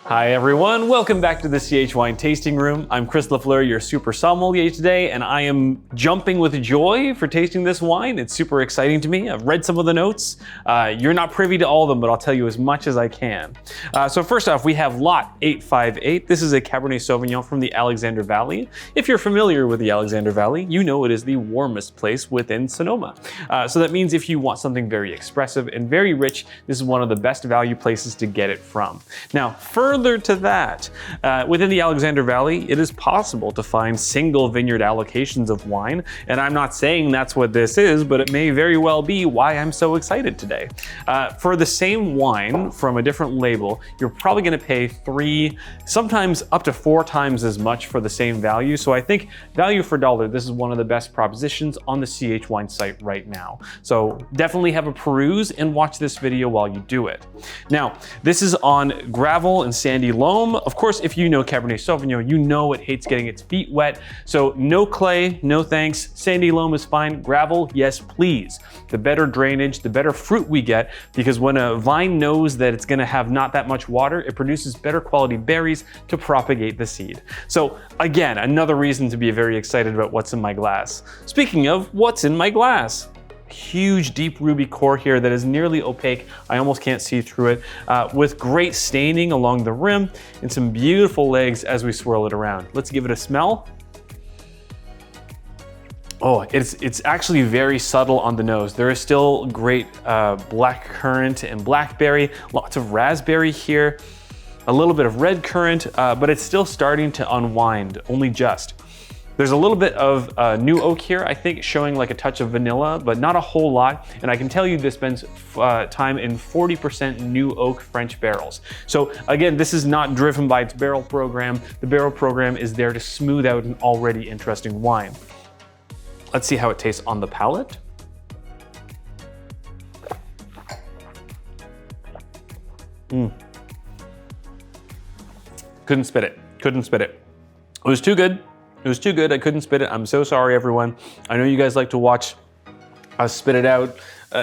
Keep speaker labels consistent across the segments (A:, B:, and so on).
A: Hi everyone, welcome back to the CH Wine Tasting Room. I'm Chris Lafleur, your super sommelier today, and I am jumping with joy for tasting this wine. It's super exciting to me. I've read some of the notes. You're not privy to all of them, but I'll tell you as much as I can. So first off, we have Lot 858. This is a Cabernet Sauvignon from the Alexander Valley. If you're familiar with the Alexander Valley, you know it is the warmest place within Sonoma. So that means if you want something very expressive and very rich, this is one of the best value places to get it from. Now, further to that, within the Alexander Valley, it is possible to find single vineyard allocations of wine, and I'm not saying that's what this is, but it may very well be why I'm so excited today. For the same wine from a different label, you're probably going to pay 3, sometimes up to 4 times as much for the same value. So I think value for dollar, this is one of the best propositions on the CH Wine site right now. So definitely have a peruse and watch this video while you do it. Now, this is on gravel and sandy loam. Of course, if you know Cabernet Sauvignon, you know it hates getting its feet wet. So no clay, no thanks. Sandy loam is fine. Gravel, yes, please. The better drainage, the better fruit we get, because when a vine knows that it's gonna have not that much water, it produces better quality berries to propagate the seed. So again, another reason to be very excited about what's in my glass. Speaking of what's in my glass, huge deep ruby core here that is nearly opaque. I almost can't see through it, with great staining along the rim and some beautiful legs as we swirl it around. Let's give it a smell. Oh, it's actually very subtle on the nose. There is still great black currant and blackberry, lots of raspberry here, a little bit of red currant, but it's still starting to unwind, only just. There's a little bit of new oak here, I think, showing like a touch of vanilla, but not a whole lot. And I can tell you this spends time in 40% new oak French barrels. So again, this is not driven by its barrel program. The barrel program is there to smooth out an already interesting wine. Let's see how it tastes on the palate. Couldn't spit it, couldn't spit it. It was too good. It was too good, I couldn't spit it. I'm so sorry, everyone. I know you guys like to watch us spit it out.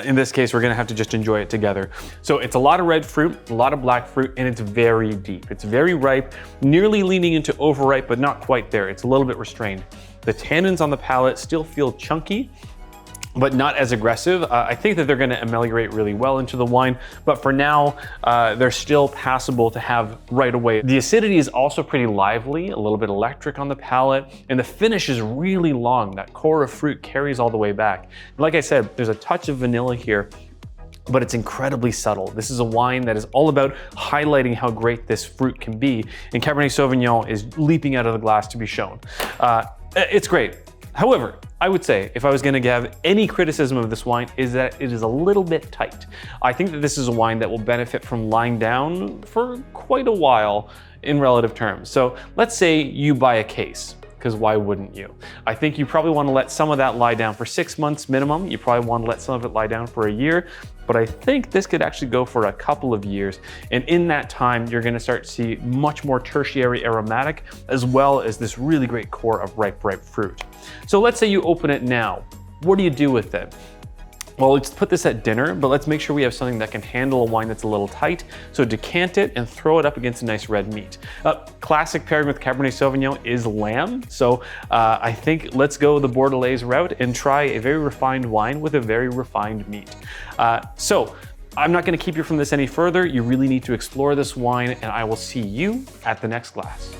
A: In this case, we're gonna have to just enjoy it together. So it's a lot of red fruit, a lot of black fruit, and it's very deep. It's very ripe, nearly leaning into overripe, but not quite there. It's a little bit restrained. The tannins on the palate still feel chunky, but not as aggressive. I think that they're gonna ameliorate really well into the wine, but for now, they're still passable to have right away. The acidity is also pretty lively, a little bit electric on the palate, and the finish is really long. That core of fruit carries all the way back. Like I said, there's a touch of vanilla here, but it's incredibly subtle. This is a wine that is all about highlighting how great this fruit can be, and Cabernet Sauvignon is leaping out of the glass to be shown. It's great. However, I would say if I was gonna have any criticism of this wine is that it is a little bit tight. I think that this is a wine that will benefit from lying down for quite a while in relative terms. So let's say you buy a case, because why wouldn't you? I think you probably wanna let some of that lie down for 6 months minimum. You probably wanna let some of it lie down for a year, but I think this could actually go for a couple of years. And in that time, you're gonna start to see much more tertiary aromatic, as well as this really great core of ripe fruit. So let's say you open it now. What do you do with it? Well, let's put this at dinner, but let's make sure we have something that can handle a wine that's a little tight. So decant it and throw it up against a nice red meat. Classic pairing with Cabernet Sauvignon is lamb. So I think let's go the Bordelaise route and try a very refined wine with a very refined meat. So I'm not gonna keep you from this any further. You really need to explore this wine, and I will see you at the next glass.